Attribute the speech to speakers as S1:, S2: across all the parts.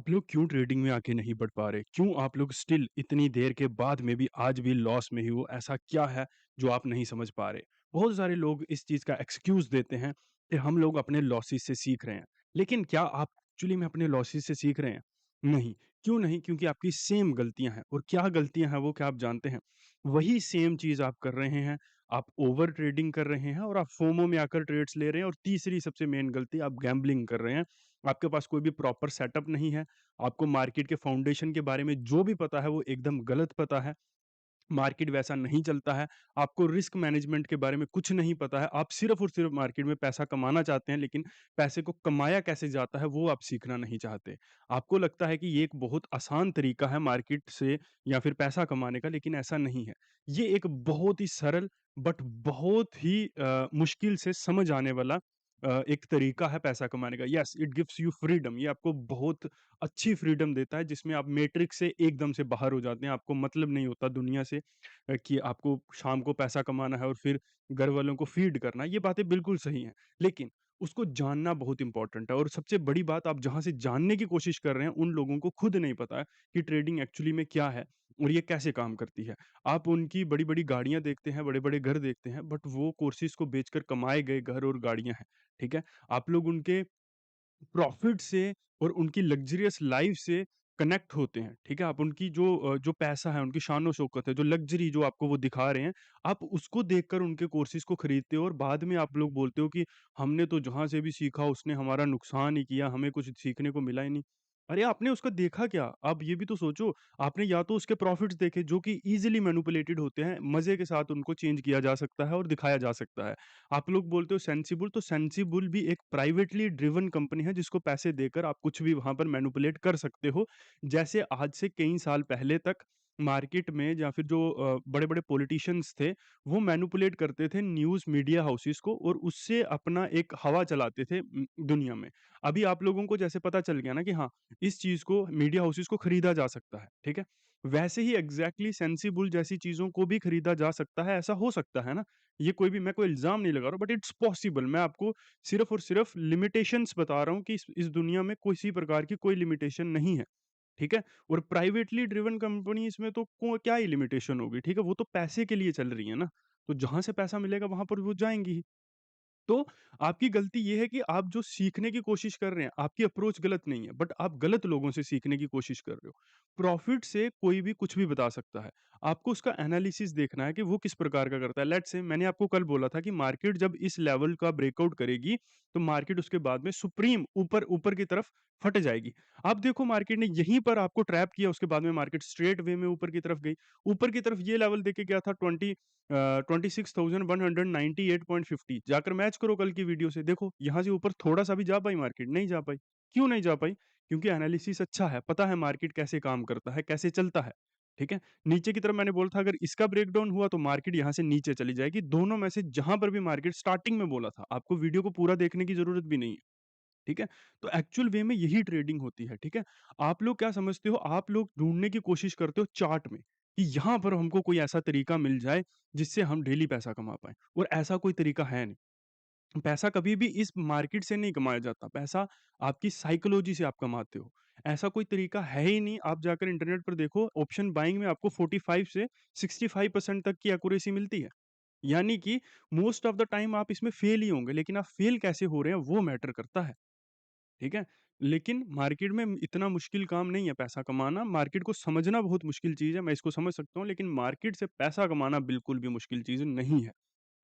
S1: आप लोग क्यों ट्रेडिंग में आगे नहीं बढ़ पा रहे? क्यों आप लोग स्टिल इतनी देर के बाद में भी आज भी लॉस में ही हो? ऐसा क्या है जो आप नहीं समझ पा रहे? बहुत सारे लोग इस चीज़ का एक्सक्यूज़ देते हैं कि हम लोग अपने लॉसेस से सीख रहे हैं। लेकिन क्या आप एक्चुअली में अपने लॉसेस से सीख रहे हैं? नहीं। क्यों नहीं? क्योंकि आपकी सेम गलतियाँ हैं और क्या गलतियाँ हैं वो क्या आप जानते हैं? वही सेम चीज़ आप कर रहे हैं। आप ओवर ट्रेडिंग कर रहे हैं और आप फोमो में आकर ट्रेड्स ले रहे हैं और तीसरी सबसे मेन गलती आप गैम्बलिंग कर रहे हैं। आपके पास कोई भी प्रॉपर सेटअप नहीं है। आपको मार्केट के फाउंडेशन के बारे में जो भी पता है वो एकदम गलत पता है। मार्केट वैसा नहीं चलता है। आपको रिस्क मैनेजमेंट के बारे में कुछ नहीं पता है। आप सिर्फ़ और सिर्फ़ मार्केट में पैसा कमाना चाहते हैं, लेकिन पैसे को कमाया कैसे जाता है वो आप सीखना नहीं चाहते। आपको लगता है कि ये एक बहुत आसान तरीका है मार्केट से या फिर पैसा कमाने का, लेकिन ऐसा नहीं है। ये एक बहुत ही सरल बट बहुत ही मुश्किल से समझ आने वाला एक तरीका है पैसा कमाने का। Yes, it gives you freedom. ये आपको बहुत अच्छी फ्रीडम देता है जिसमें आप मैट्रिक्स से एकदम से बाहर हो जाते हैं। आपको मतलब नहीं होता दुनिया से कि आपको शाम को पैसा कमाना है और फिर घर वालों को फीड करना है। ये बातें बिल्कुल सही हैं, लेकिन उसको जानना बहुत इम्पोर्टेंट है और सबसे बड़ी बात आप जहाँ से जानने की कोशिश कर रहे हैं, उन लोगों को खुद नहीं पता है कि ट्रेडिंग एक्चुअली में क्या है और ये कैसे काम करती है। आप उनकी बड़ी-बड़ी गाड़ियाँ देखते हैं, बड़े-बड़े घर देखते हैं, बट वो कोर्सेज़ को बेचकर कमाए गए घर और गाड़ियाँ हैं, ठीक है? आप लोग उनके प्रॉफ़िट से और उनकी लग्ज़रियस लाइफ़ से कनेक्ट होते हैं, ठीक है? आप उनकी जो पैसा है, उनकी शान-ओ-शौकत है, जो लग्ज़री जो आपको वो दिखा रहे हैं, आप उसको देखकर उनके कोर्सेज़ को खरीदते हो और बाद में आप लोग बोलते हो कि हमने तो जहाँ से भी सीखा उसने हमारा नुकसान ही किया, हमें कुछ सीखने को मिला ही नहीं। अरे! आपने उसका देखा क्या? आप ये भी तो सोचो, आपने या तो उसके प्रॉफ़िट्स देखे जो कि ईज़िली मैनिपुलेटेड होते हैं, मज़े के साथ उनको चेंज किया जा सकता है और दिखाया जा सकता है। आप लोग बोलते हो सेंसिबल, तो सेंसिबल भी एक प्राइवेटली ड्रिवन कंपनी है जिसको पैसे देकर आप कुछ भी वहाँ पर मैनिपुलेट कर सकते हो। जैसे आज से कई साल पहले तक मार्केट में या फिर जो बड़े-बड़े पॉलिटिशियंस थे, वो मैनिपुलेट करते थे न्यूज़ मीडिया हाउसेस को और उससे अपना एक हवा चलाते थे दुनिया में। अभी आप लोगों को जैसे पता चल गया ना कि हाँ, इस चीज़ को मीडिया हाउसेस को खरीदा जा सकता है, ठीक है? वैसे ही एग्ज़ैक्टली सेंसिबल जैसी चीज़ों को भी खरीदा जा सकता है, ऐसा हो सकता है ना? ये कोई भी मैं कोई इल्ज़ाम नहीं लगा रहा हूँ, बट इट्स पॉसिबल। मैं आपको सिर्फ़ और सिर्फ़ लिमिटेशंस बता रहा हूँ कि इस दुनिया में किसी प्रकार की कोई लिमिटेशन नहीं है, ठीक है? और प्राइवेटली ड्रिवन कंपनीज़ में तो को क्या ही लिमिटेशन होगी, ठीक है? वो तो पैसे के लिए चल रही है ना, तो जहाँ से पैसा मिलेगा वहाँ पर वो जाएँगी ही। तो आपकी गलती ये है कि आप जो सीखने की कोशिश कर रहे हैं, आपकी अप्रोच गलत नहीं है, बट आप गलत लोगों से सीखने की कोशिश कर रहे हो। प्रॉफ़िट से कोई भी कुछ भी बता सकता है। आपको उसका एनालिसिस देखना है कि वो किस प्रकार का करता है। लेट्स से मैंने आपको कल बोला था कि मार्केट जब इस लेवल का ब्रेकआउट करेगी, तो मार्केट उसके बाद में सुप्रीम ऊपर ऊपर की तरफ फट जाएगी। अब देखो मार्केट ने यहीं पर आपको ट्रैप किया, उसके बाद में मार्केट स्ट्रेट वे में ऊपर की तरफ गई। ऊपर की तरफ ये लेवल देके गया था 26,198.50 जाकर मैच करो कल की वीडियो से, देखो यहाँ से ऊपर थोड़ा-सा भी जा पाई मार्केट? नहीं जा पाई। क्यों नहीं जा पाई? क्योंकि एनालिसिस अच्छा है, पता है मार्केट कैसे काम करता है, कैसे चलता है, ठीक है? नीचे की तरफ मैंने बोला था अगर इसका ब्रेकडाउन हुआ तो मार्केट यहाँ से नीचे चली जाएगी, दोनों में से जहाँ पर भी मार्केट स्टार्टिंग में बोला था, आपको वीडियो को पूरा देखने की ज़रूरत भी नहीं है, ठीक है? तो एक्चुअल वे में यही ट्रेडिंग होती है, ठीक है? आप लोग क्या समझते हो, आप लोग ढूँढने की कोशिश करते हो चार्ट में, कि यहाँ पर हमको कोई ऐसा तरीका मिल जाए, जिससे हम डेली पैसा कमा पाएँ और ऐसा कोई तरीका है नहीं। पैसा कभी भी इस मार्केट से नहीं कमाया जाता, पैसा आपकी साइकोलॉजी से आप कमाते हो। ऐसा कोई तरीका है ही नहीं, आप जाकर इंटरनेट पर देखो ऑप्शन बाइंग में आपको 45 से 65% तक की एक्यूरेसी मिलती है। यानी कि मोस्ट ऑफ द टाइम आप इसमें फेल ही होंगे, लेकिन आप फेल कैसे हो रहे हैं वो मैटर करता है। ठीक है? लेकिन मार्केट में इतना मुश्किल काम नहीं है पैसा कमाना, मार्केट को समझना बहुत मुश्किल चीज़ है, मैं इसको समझ सकता हूँ, लेकिन मार्केट से पैसा कमाना बिल्कुल भी मुश्किल चीज़ नहीं है,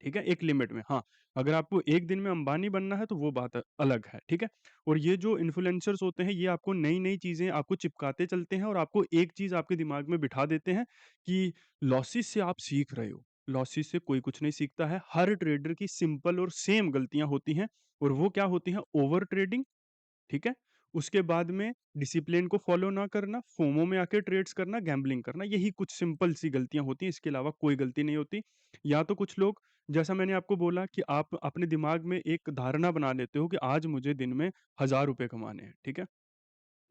S1: ठीक है? एक लिमिट में, हाँ, अगर आपको एक दिन में अंबानी बनना है, तो वो बात अलग है, ठीक है? और ये जो इन्फ्लुएंसर्स होते हैं, ये आपको नई-नई चीज़ें आपको चिपकाते चलते हैं और आपको एक चीज़ आपके दिमाग में बिठा देते हैं कि लॉसेस से आप सीख रहे हो, लॉसेस से कोई कुछ नहीं सीखता है, हर ट्रेडर की सिंपल और सेम गलतियाँ होती हैं और वो क्या होती हैं? ओवर ट्रेडिंग, ठीक है? उसके बाद में डिसिप्लिन को फ़ॉलो ना करना, फोमो में आके ट्रेड्स करना, गैम्बलिंग करना, यही कुछ सिंपल सी गलतियाँ होती हैं, इसके अलावा कोई गलती नहीं होती। या तो कुछ लोग जैसा मैंने आपको बोला कि आप अपने दिमाग में एक धारणा बना लेते हो कि आज मुझे दिन में ₹1000 कमाने हैं, ठीक है?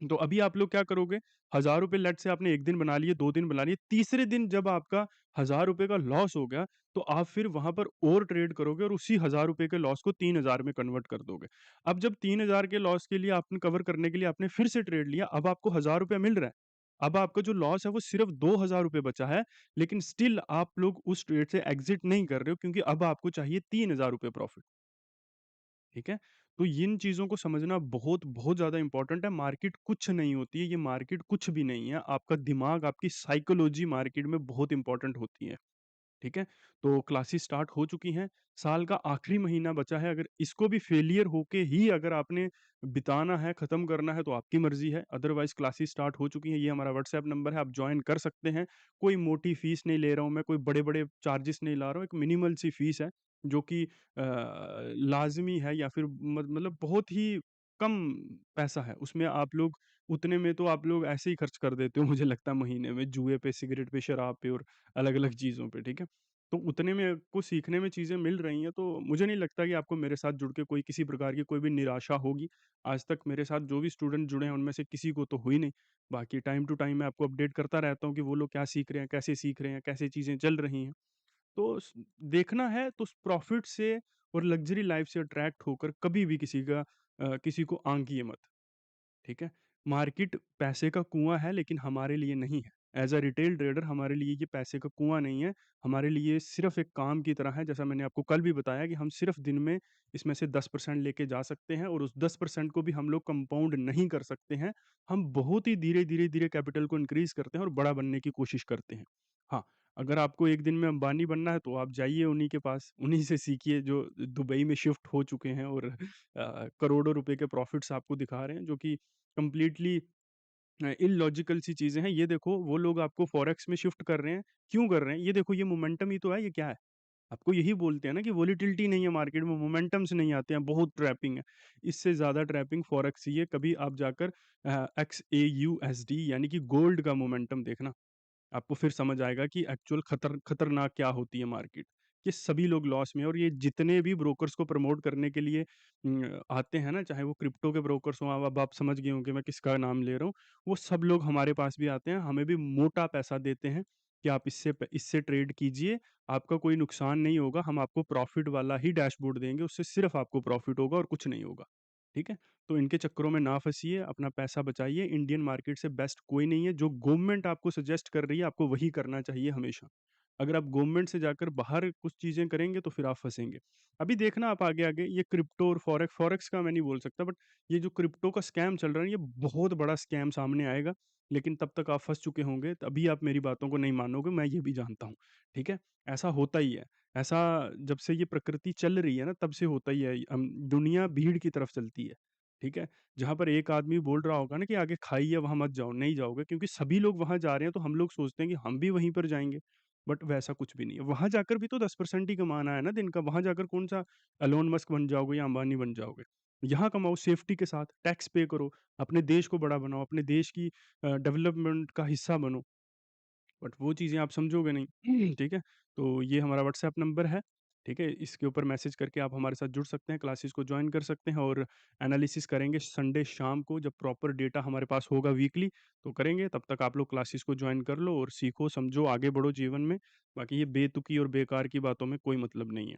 S1: तो अभी आप लोग क्या करोगे, ₹1000 लेट्स से आपने 1 दिन बना लिए, 2 दिन बना लिए, तीसरे दिन जब आपका ₹1000 का लॉस हो गया, तो आप फिर वहाँ पर और ट्रेड करोगे और उसी ₹1000 के लॉस को 3000 में कन्वर्ट कर दोगे। अब जब 3000 के लॉस के लिए आपने कवर करने के लिए आपने फिर से ट्रेड लिया, अब आपको ₹1000 मिल रहा है। अब आपका जो लॉस है वो सिर्फ़ ₹2000 बचा है, लेकिन स्टिल आप लोग उस ट्रेड से एग्ज़िट नहीं कर रहे हो क्योंकि अब आपको चाहिए ₹3000 प्रॉफ़िट। ठीक है? तो इन चीज़ों को समझना बहुत ज़्यादा इम्पोर्टेंट है। मार्केट कुछ नहीं होती है, ये मार्केट कुछ भी नहीं है। आपका दिमाग, आपकी साइकोलॉजी मार्केट में बहुत इम्पोर्टेंट होती है। ठीक है? तो क्लासेस स्टार्ट हो चुकी हैं, साल का आखिरी महीना बचा है, अगर इसको भी फेलियर होके ही अगर आपने बिताना है, खत्म करना है तो आपकी मर्ज़ी है, अदरवाइज़ क्लासेस स्टार्ट हो चुकी हैं, ये हमारा व्हाट्सएप नंबर है, आप जॉइन कर सकते हैं। कोई मोटी फीस नहीं ले रहा हूँ मैं, कोई बड़े-बड़े चार्जेस नहीं ला रहा हूँ, एक मिनिमल सी फीस है, जो कि लाज़मी है या फिर मतलब बहुत ही कम पैसा है, उसमें आप लोग उतने में तो आप लोग ऐसे ही खर्च कर देते हो मुझे लगता है महीने में, जुए पे, सिगरेट पे, शराब पे और अलग-अलग चीज़ों पे, ठीक है? तो उतने में आपको सीखने में चीज़ें मिल रही हैं, तो मुझे नहीं लगता कि आपको मेरे साथ जुड़ के कोई किसी प्रकार की कोई भी निराशा होगी। आज तक मेरे साथ जो भी स्टूडेंट जुड़े हैं, उनमें से किसी को तो हुई नहीं। बाकी टाइम टू टाइम मैं आपको अपडेट करता रहता हूँ कि वो लोग क्या सीख रहे हैं, कैसे चीज़ें चल रही हैं। तो स देखना है तो प्रॉफ़िट से और लग्ज़री लाइफ़ से अट्रैक्ट होकर कभी भी किसी को आंकिए मत। ठीक है? मार्केट पैसे का कुआँ है लेकिन हमारे लिए नहीं है। ऐज़ अ रिटेल ट्रेडर हमारे लिए ये पैसे का कुआँ नहीं है, हमारे लिए सिर्फ़ एक काम की तरह है, जैसा मैंने आपको कल भी बताया कि हम सिर्फ़ दिन में इसमें से 10% लेके जा सकते हैं और उस 10% को भी हम लोग कंपाउंड नहीं कर सकते हैं। हम बहुत ही धीरे कैपिटल को इंक्रीज़ करते हैं और बड़ा बनने की कोशिश करते हैं। हाँ, अगर आपको एक दिन में अंबानी बनना है तो आप जाइए उन्हीं के पास, उन्हीं से सीखिए जो दुबई में शिफ्ट हो चुके हैं और करोड़ों रुपए के प्रॉफ़िट्स आपको दिखा रहे हैं, जो कि कंप्लीटली इलॉजिकल सी चीज़ें हैं। ये देखो वो लोग आपको फॉरेक्स में शिफ्ट कर रहे हैं, क्यों कर रहे हैं? ये देखो ये मोमेंटम ही तो है, ये क्या है? आपको यही बोलते हैं ना कि वोलेटिलिटी नहीं है मार्केट में, मोमेंटम्स नहीं आते हैं, बहुत ट्रैपिंग है। इससे ज़्यादा ट्रैपिंग फॉरेक्स ही है, कभी आप जाकर XAUSD यानी कि गोल्ड का मोमेंटम देखना। आपको फिर समझ आएगा कि एक्चुअल खतरनाक क्या होती है मार्केट। ये सभी लोग लॉस में हैं और ये जितने भी ब्रोकर्स को प्रमोट करने के लिए आते हैं ना, चाहे वो क्रिप्टो के ब्रोकर्स हों, अब आप समझ गए होंगे मैं किसका नाम ले रहा हूँ। वो सब लोग हमारे पास भी आते हैं, हमें भी मोटा पैसा देते हैं कि आप इससे ट्रेड कीजिए, आपका कोई नुकसान नहीं होगा, हम आपको प्रॉफ़िट वाला ही डैशबोर्ड देंगे, उससे सिर्फ़ आपको प्रॉफ़िट होगा और कुछ नहीं होगा। ठीक है? तो इनके चक्करों में ना फँसिए, अपना पैसा बचाइए, इंडियन मार्केट से बेस्ट कोई नहीं है, जो गवर्नमेंट आपको सजेस्ट कर रही है, आपको वही करना चाहिए हमेशा। अगर आप गवर्नमेंट से जाकर बाहर कुछ चीज़ें करेंगे, तो फिर आप फँसेंगे। अभी देखना आप आगे-आगे ये क्रिप्टो और फॉरेक्स का मैं नहीं बोल सकता, बट ये जो क्रिप्टो का स्कैम चल रहा है, ये बहुत बड़ा स्कैम सामने आएगा, लेकिन तब तक आप फँस चुके होंगे, तभी आप मेरी बातों को नहीं मानोगे, मैं ये भी जानता हूँ, ठीक है? ऐसा होता ही है। ऐसा जब से ये प्रकृति चल रही है ना, तब से होता ही है। दुनिया भीड़ की तरफ चलती है, ठीक है? जहाँ पर एक आदमी बोल रहा होगा ना कि आगे खाई है, वहाँ मत जाओ, नहीं जाओगे क्योंकि सभी लोग वहाँ जा रहे हैं, तो हम लोग सोचते हैं कि हम भी वहीं पर जाएँगे, बट वैसा कुछ भी नहीं है। वहाँ जाकर भी तो 10% ही कमाना है ना दिन का, वहाँ जाकर कौन-सा एलोन मस्क बन जाओगे या अंबानी बन जाओगे। यहाँ कमाओ सेफ्टी के साथ, टैक्स पे करो, अपने देश को बड़ा बनाओ, अपने देश की डेवलपमेंट का हिस्सा बनो। बट वो चीज़ें आप समझोगे नहीं, ठीक है? तो ये हमारा व्हाट्सएप नंबर है, ठीक है? इसके ऊपर मैसेज करके आप हमारे साथ जुड़ सकते हैं, क्लासेस को जॉइन कर सकते हैं और एनालिसिस करेंगे संडे शाम को जब प्रॉपर डेटा हमारे पास होगा वीकली, तो करेंगे। तब तक आप लोग क्लासेस को जॉइन कर लो और सीखो, समझो, आगे बढ़ो जीवन में। बाकी ये बेतुकी और बेकार की बातों में कोई मतलब नहीं है।